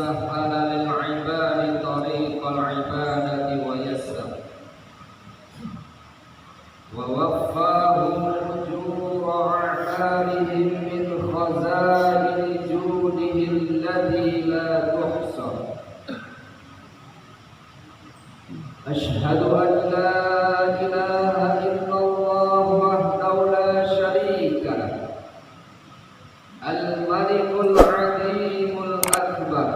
سهل للعباد طريق العبادة ويسر ووفاهم أجور أعمالهم من خزائن جوده الذي لا تحصى. أشهد أن لا إله إلا الله وحده لا شريك له الملك العظيم الأكبر.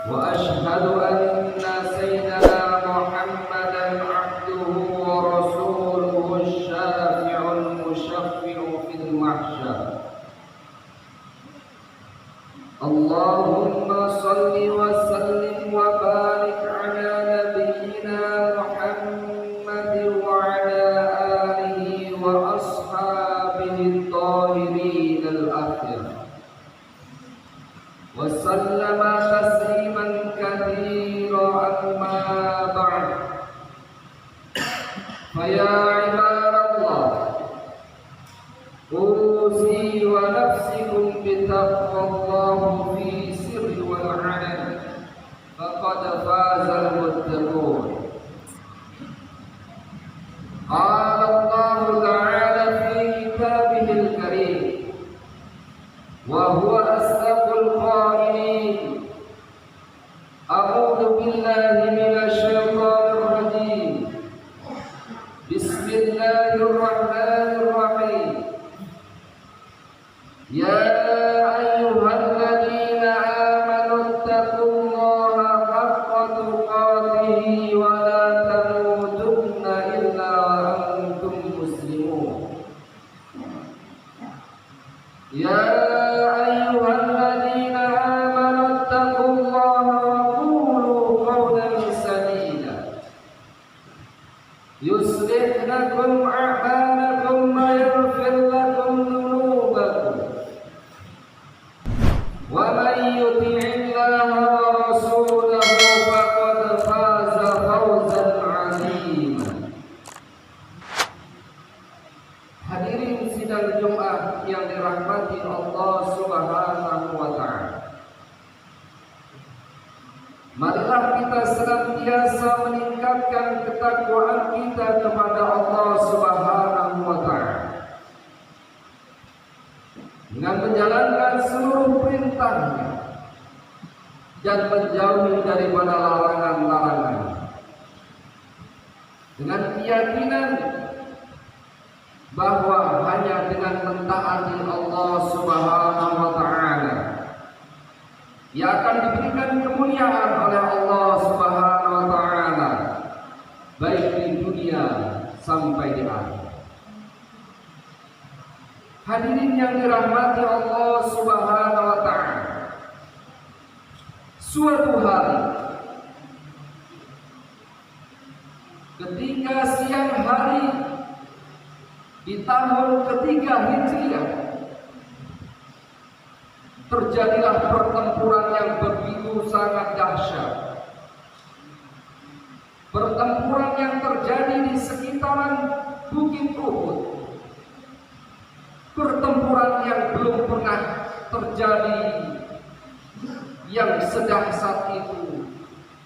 وأشهد أن سيدنا محمدا عبده ورسوله الشافع المشفع في المحشر. اللهم صل وسلم وبارك على نبينا محمد وعلى آله وأصحابه الطاهرين الأخيار وسلم تسليما كثيرا. أما بعد، فيا عباد الله، أوصي ونفسكم بتقوى الله في سر والعلن، فقد فاز المتقون. قال الله تعالى في كتابه الكريم وهو أصدق القائلين: أعوذ بالله من الشيطان الرجيم، بسم الله الرحمن الرحيم. يا أيها الذين آمنوا اتقوا الله حق تقاته ولا تموتن إلا وأنتم مسلمون. يا أيها الذين آمنوا اتقوا الله وقولوا قولا سديدا يصلح لكم أعمالكم ويغفر لكم ذنوبكم، ومن يطع الله ورسوله فقد فاز فوزا عظيما. Hadirin sidang Jumat yang dirahmati Allah Subhanahu wa Ta'ala, marilah kita senantiasa meningkatkan ketakwaan kita kepada Allah Subhanahu wa Ta'ala dengan menjalankan seluruh perintahnya dan menjauhi daripada larangan-larangan, dengan keyakinan bahwa hanya dengan mentaati Allah Subhanahu wa Ta'ala ia akan diberikan kemuliaan oleh Allah Subhanahu wa Ta'ala, baik di dunia sampai di akhirat. Hadirin yang dirahmati Allah Subhanahu wa Ta'ala, suatu hari ketika siang hari di tahun ketiga Hijriah, terjadilah pertempuran yang begitu sangat dahsyat. Pertempuran yang terjadi di sekitaran Bukit Uhud, pertempuran yang belum pernah terjadi yang sedahsyat itu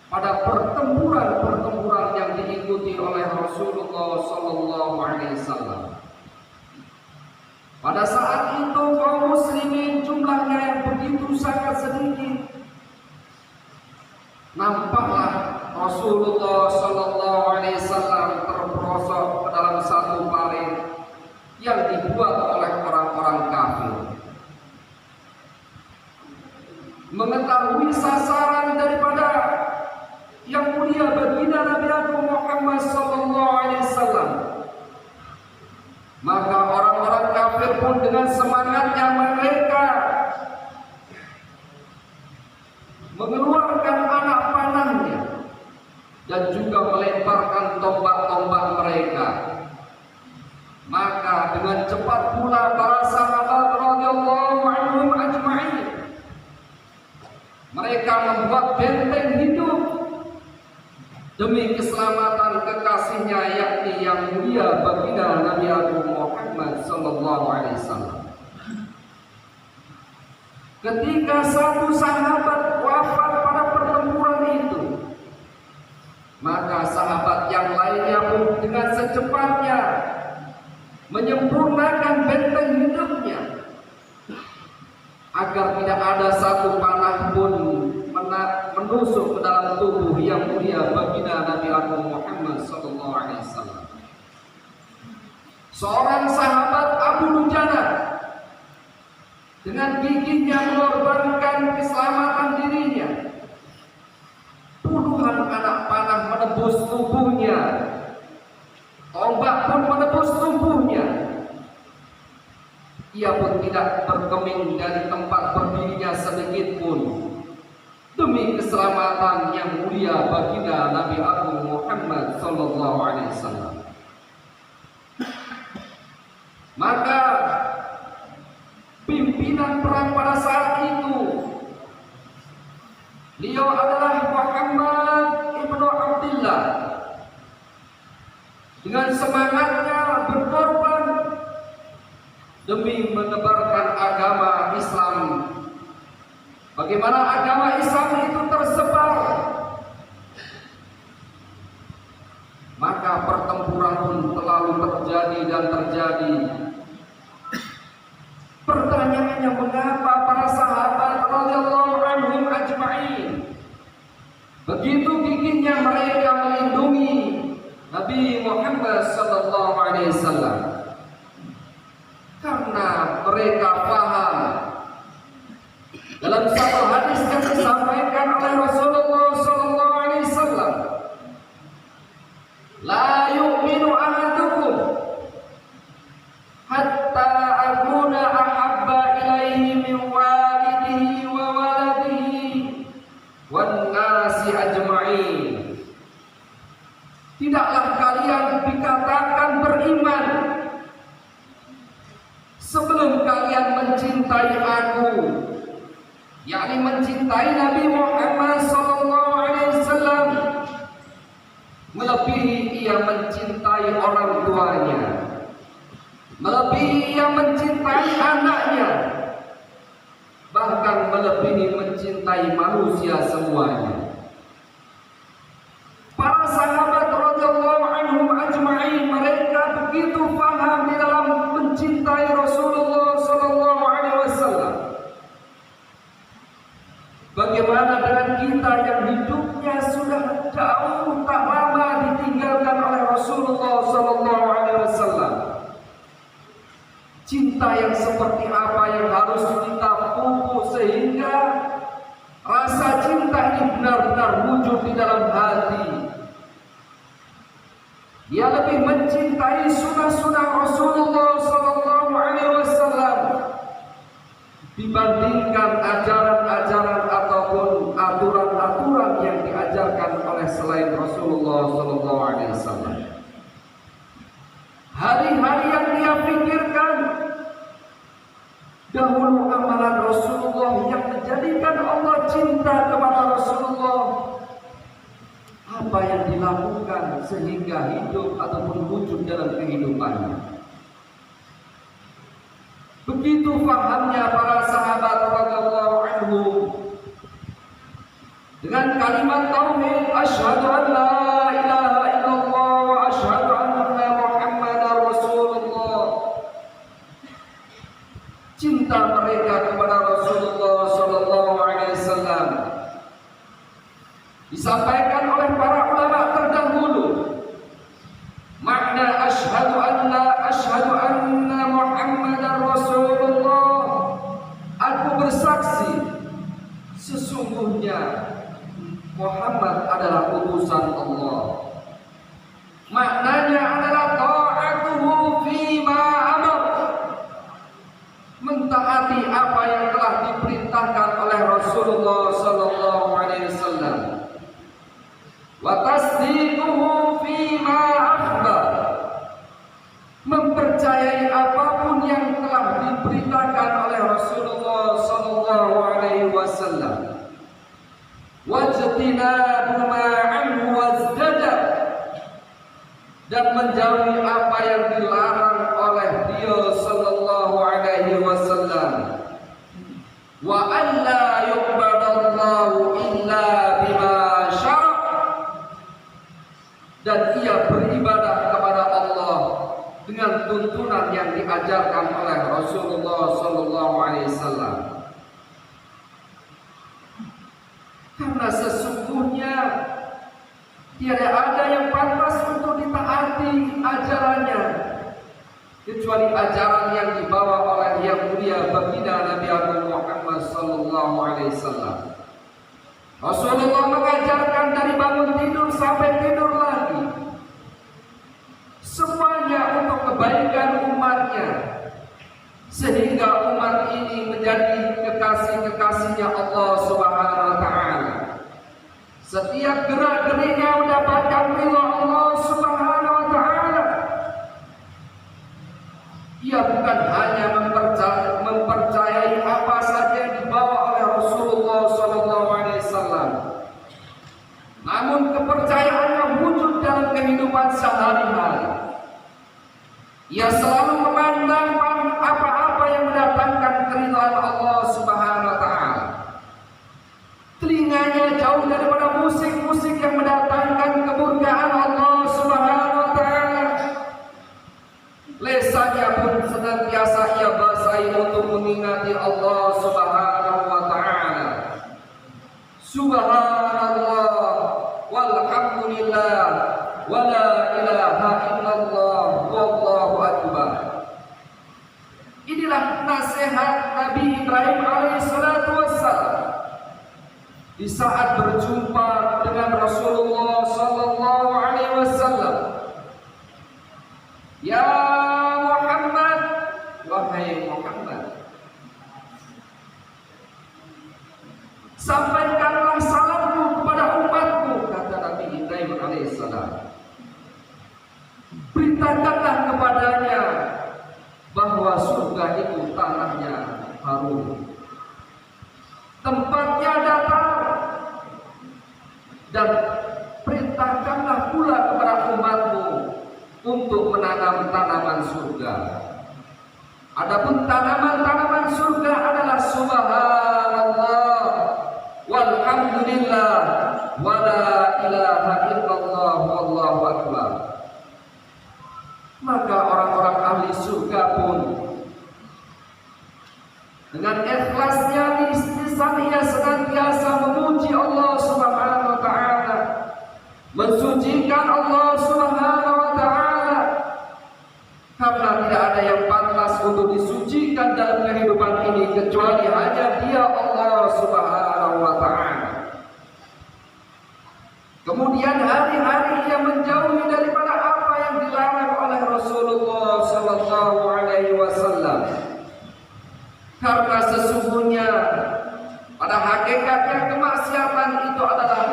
pada pertempuran-pertempuran yang diikuti oleh Rasulullah Sallallahu Alaihi Wasallam. Pada saat itu kaum muslimin jumlahnya yang begitu sangat sedikit. Nampaklah Rasulullah Sallallahu Alaihi Wasallam terperosok ke dalam satu parit yang dibuat oleh orang-orang kafir. Mengetahui sasaran daripada yang mulia baginda Nabi Agung Muhammad Sallallahu Alaihi Wasallam, maka orang-orang kafir pun dengan semangatnya mereka mengeluarkan anak panahnya dan juga melemparkan tombak-tombak mereka. Maka dengan cepat pula para sahabat radhiyallahu anhum ajma'in mereka membuat benteng hidup demi keselamatan kekasihnya, yakni yang mulia baginda Nabi Agung Muhammad Sallallahu Alaihi Wasallam. ketika satu sahabat wafat pada pertempuran itu, maka sahabat yang lainnya pun dengan secepatnya menyempurnakan benteng hidupnya agar tidak ada satu panah pun menusuk ke dalam tubuh yang mulia baginda Nabi Agung Muhammad sallallahu alaihi wasallam. Seorang sahabat Abu Dujana dengan gigihnya mengorbankan keselamatan dirinya. Puluhan anak panah menembus tubuhnya, tombak pun menembus tubuhnya. Ia pun tidak bergeming dari tempat berdirinya sedikit pun demi keselamatan yang mulia baginda Nabi Agung Muhammad sallallahu alaihi wasallam. Maka pimpinan perang pada saat itu, beliau adalah Muhammad ibnu Abdullah, dengan semangatnya berkorban demi menebarkan agama Islam. Bagaimana agama Islam itu tersebar, maka pertempuran pun terlalu terjadi dan terjadi. Pertanyaannya, mengapa para sahabat radhiyallahu anhum ajma'in begitu gigihnya mereka melindungi Nabi Muhammad sallallahu alaihi wasallam? Karena mereka paham dalam satu hadis yang disampaikan oleh Rasulullah sallallahu alaihi wasallam, la yu'minu ahadukum hatta akuna ahabba ilaihi min walidihi wa waladihi wan nasi ajma'in. Tidaklah kalian dikatakan beriman sebelum kalian mencintai aku, yakni mencintai Nabi Muhammad sallallahu alaihi wasallam melebihi ia mencintai orang tuanya, melebihi ia mencintai anaknya, bahkan melebihi mencintai manusia semuanya. Para sahabat radhiyallahu anhum ajma'in, mereka begitu paham di dalam mencintai Rasulullah sallallahu alaihi wasallam. Bagaimana dengan kita yang hidupnya sudah jauh tak lama ditinggalkan oleh Rasulullah sallallahu alaihi wasallam? Cinta yang seperti apa yang harus kita pupuk sehingga rasa cinta ini benar-benar muncul di dalam hati. Dia lebih mencintai sunah-sunah Rasulullah sallallahu alaihi wasallam dibandingkan ajaran-ajaran ataupun aturan-aturan yang diajarkan oleh selain Rasulullah sallallahu alaihi wasallam. Hari-hari yang dia pikirkan dahulu amalan Rasulullah yang menjadikan Allah cinta kepada Rasulullah, apa yang dilakukan sehingga hidup ataupun wujud dalam kehidupannya. Begitu fahamnya para sahabat radhiyallahu anhum dengan kalimat tauhid, asyhadu an la ilaha illallah wa asyhadu anna Muhammadar Rasulullah. Cinta mereka kepada Rasulullah sallallahu alaihi wasallam disampaikan oleh para ulama terdahulu. Makna asyhadu anna Muhammadar Rasulullah, aku bersaksi sesungguhnya Muhammad adalah utusan Allah. Maknanya adalah ta'atuhu fima amar, mentaati apa yang telah diperintahkan oleh Rasulullah sallallahu alaihi wasallam. Wa tasdiquhu fima akhbar, mempercayai apapun yang telah diberitakan oleh Rasulullah sallallahu alaihi wasallam. Wajtinabu ma anhu wazdajar, dan menjauhi apa yang dilarang oleh dia sallallahu alaihi wasallam. Wa diajarkan oleh Rasulullah sallallahu alaihi wasallam. Karena sesungguhnya tiada ada yang pantas untuk ditaati ajarannya kecuali ajaran yang dibawa oleh yang mulia baginda Nabi Agung Muhammad sallallahu alaihi wasallam. Rasulullah mengajarkan dari bangun tidur sampai tidur lagi, semuanya untuk kebaikan umatnya, sehingga umat ini menjadi kekasih-kekasihnya Allah Subhanahu wa taala. Setiap gerak-geriknya mendapatkan ridha Allah Subhanahu wa taala. Ia bukan hanya mempercayai apa saja yang dibawa oleh Rasulullah sallallahu alaihi wasallam, namun kepercayaannya wujud dalam kehidupan sehari-hari. Ia selalu memandang apa-apa yang mendatangkan keridhaan Allah Subhanahu wa taala. Telinganya jauh daripada musik-musik yang mendatangkan kemurkaan Allah Subhanahu wa taala. Lesannya pun senantiasa ia basahi untuk mengingati Allah Subhanahu wa taala. Subhanallah walhamdulillah wala ilaha illallah wallahu akbar. Inilah nasihat Nabi Ibrahim alaihissalatu wassalam di saat berjumpa dengan Rasulullah sallallahu alaihi wasallam. Ya Muhammad, wahai Muhammad, sampaikanlah salamku kepada umatku, kata Nabi Ibrahim alaihissalam. Beritakanlah kepadanya bahwa surga itu tanahnya harum, tempatnya datar, dan perintahkanlah pula kepada umatmu untuk menanam tanaman surga. Adapun tanaman-tanaman surga adalah subhanallah walhamdulillah wala ilaha illallah wallahu akbar. Maka orang-orang ahli surga pun dengan ikhlasnya lisan ia senantiasa memuji Allah Subhanahu wa taala, mensucikan Allah Subhanahu wa taala, karena tidak ada yang pantas untuk disucikan dalam kehidupan ini kecuali hanya Dia, Allah Subhanahu wa taala. Kemudian hari-hari ia menjauhi daripada apa yang dilarang oleh Rasulullah sallallahu alaihi wasallam. Karena sesungguhnya pada hakikatnya kemaksiatan itu adalah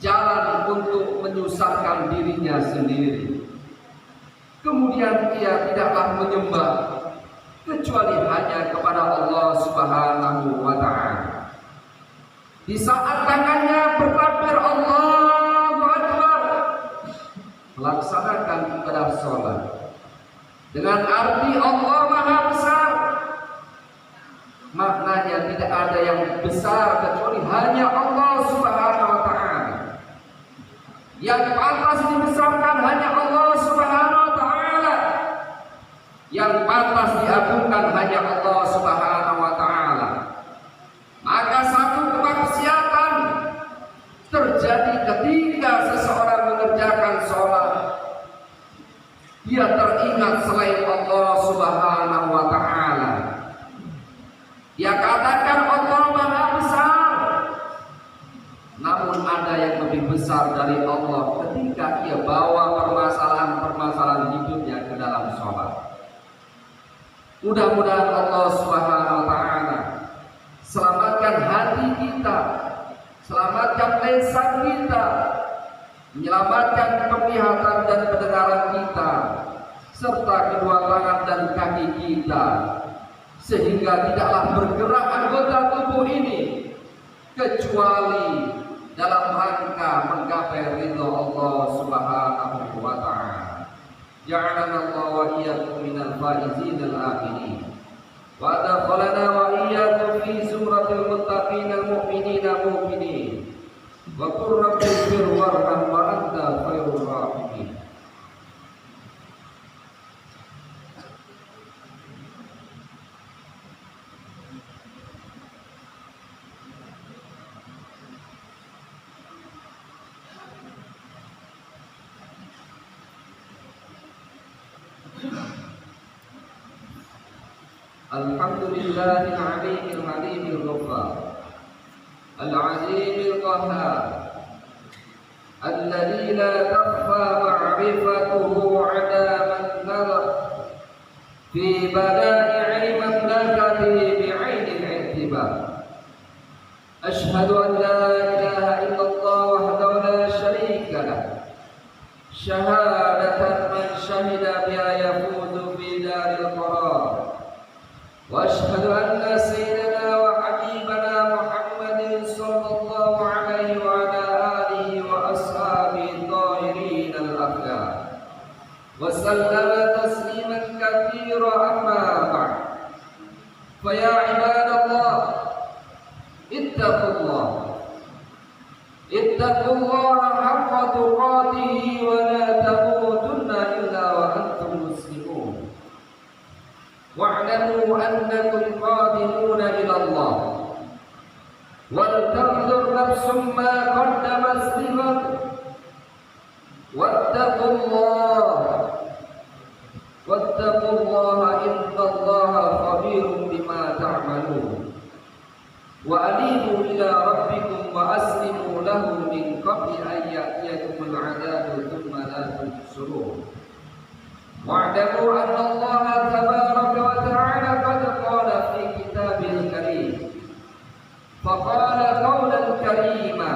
jalan untuk menyusahkan dirinya sendiri. Kemudian ia tidaklah menyembah kecuali hanya kepada Allah Subhanahu wa taala. Di saat tangannya bertakbir Allahu Akbar, melaksanakan ibadah sholat dengan arti Allah Maha Besar. Maknanya tidak ada yang besar kecuali hanya Allah Subhanahu wa taala. Yang pantas dibesarkan hanya Allah Subhanahu wa taala. Yang pantas diagungkan hanya Allah Subhanahu wa taala. Maka satu kemaksiatan terjadi ketika seseorang mengerjakan sholat, dia teringat selain Allah Subhanahu wa taala. Dia katakan Allah Maha Besar, namun ada yang lebih besar dari Allah ketika ia bawa permasalahan-permasalahan hidupnya ke dalam sholat. Mudah-mudahan Allah Subhanahu wa taala selamatkan hati kita, selamatkan lisan kita, menyelamatkan penglihatan dan pendengaran kita, serta kedua tangan dan kaki kita, sehingga tidaklah bergerak anggota tubuh ini kecuali dalam rangka menggapai ridha Allah Subhanahu wa taala. Ja'alana Allah wa iyyakum minal faizin al-akhidin. Wa adkhalana wa iyyakum fi zumratil muttaqin al-mu'minin al-mu'minin. Wa qur rabbighfir warham wa anta khairur rahimin. الحمد لله العليم الحليم الغفار العليم القهار الذي لا تخفى معرفته على من نظر في بدائع مملكته بعين الاعتبار. أشهد أن لا إله إلا الله وحده لا شريك له شهادة من شهد بها يفوز في دار القرار. وأشهد أن سيدنا وحبيبنا محمد صلى الله عليه وعلى آله وأصحابه الطاهرين الأخيار وسلم تسليما كثيرا. أما بعد، فيا عباد الله اتقوا الله حق تقاته ولا تموتن إلا وأنتم مسلمون. واعلموا أنكم قادمون إلى الله، ولتنظر نفس ما قدمت لغد. واتقوا الله إن الله خبير بما تعملون. وأنيبوا إلى ربكم وأسلموا له من قبل أن يأتيكم العذاب ثم لا تنصرون. واعلموا أن الله تبارك وتعالى قد قال في كتابه الكريم، فقال قولا كريما: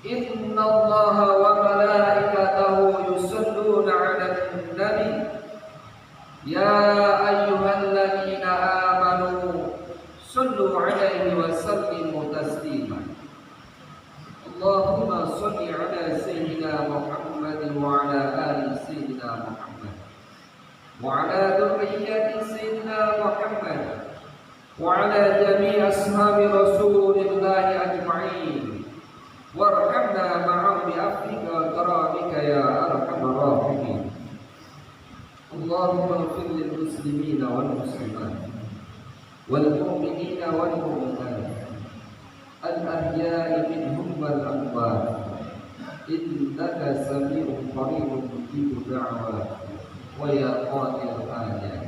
إن الله وملائكته يصلون على النبي يا أيها الذين آمنوا صلوا عليه وسلموا تسليما. اللهم صل على سيدنا محمد وعلى آل سيدنا محمد وعلى ذرية سيدنا محمد وعلى جميع أصحاب رسول الله أجمعين، وارحمنا معهم بعفوك وكرامك يا أرحم الراحمين. اللهم اغفر للمسلمين والمسلمات والمؤمنين والمؤمنات الأحياء منهم والأموات، إنك سميع قريب مجيب الدعوات ويا قاضي الحاجات.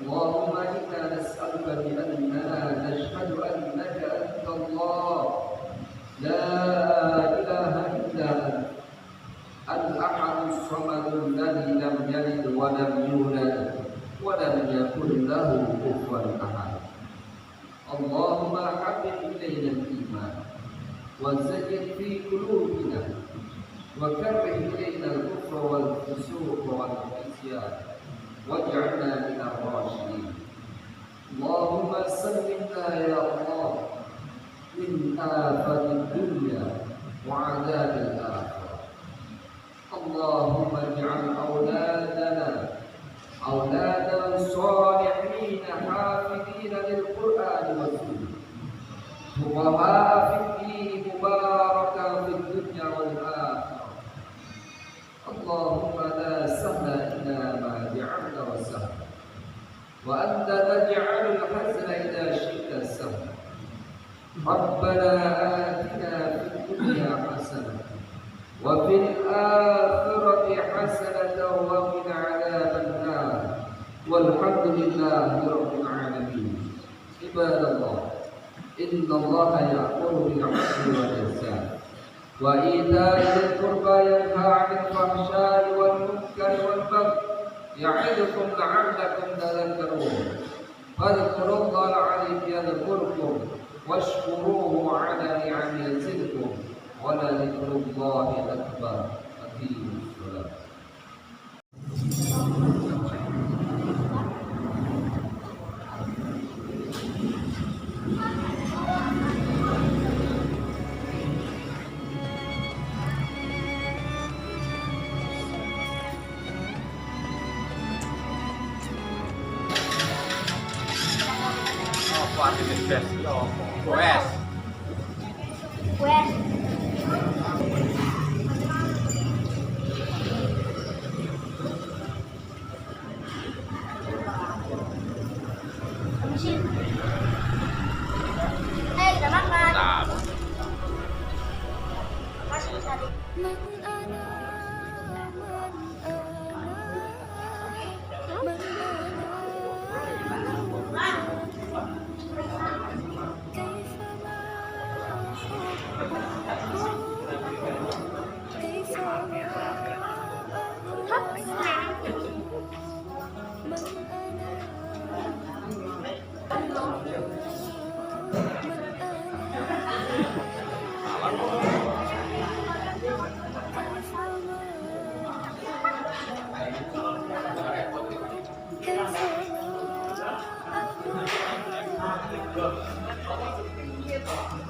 اللهم إنا نسألك بأننا نشهد أنك أنت الله لا إله إلا أنت الأحد الصمد الذي لم يلد ولم يولد ولم يكن له كفوا أحد. اللهم حبب إلينا الإيمان وزين في قلوبنا وكره إلينا الكفر والفسوق والعصيان واجعلنا من الراشدين. اللهم سلمنا يا الله من آفة الدنيا وعذاب الآخرة. اللهم اجعل أولادنا صالحين حافظين للقرآن والسنة فقهاء في الدين مباركا في الدنيا والآخرة. اللهم لا سهل إلا ما جعلته سهلا، وأنت تجعل الحزن إذا شئت سهلا. ربنا آتنا في الدنيا حسنة وفي الآخرة حسنة وقنا عذاب النار، والحمد لله رب العالمين. عباد الله، إن الله يأمر بالعدل والإحسان وإيتاء ذي القربى ينهى عن الفحشاء والمنكر والبغي يعظكم لعلكم تذكرون. فاذكروا الله العظيم يذكركم واشكروه على نعمه يزدكم ولذكر الله أكبر. أقيموا الصلاة. Udah makan. Masih tadi.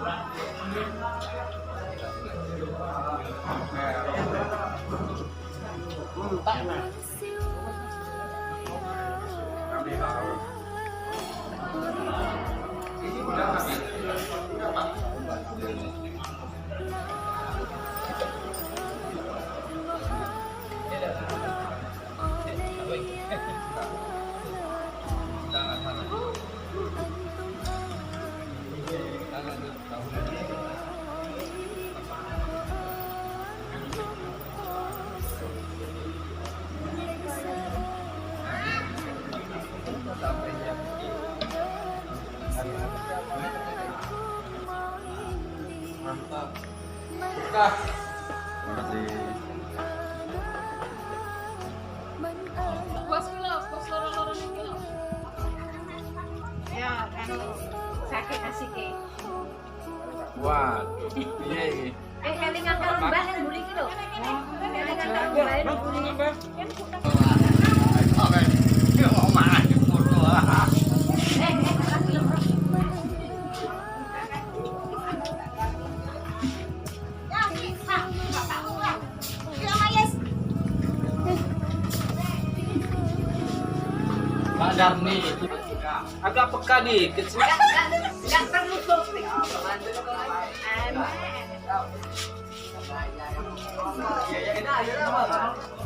Tak nah. Ini udah habis. Mantap. Buka. Bos kilo, bos loro-loro kilo. Ya, kan sakit asik ke. Wah. Iya iki. Kelingan karo mbah yang buri kilo. Kelingan karo mbah yang buri. Mau mana di foto. Pak Darni. Agak peka dikit sih. Enggak perlu topik. Ya, ya, ini aja, Pak.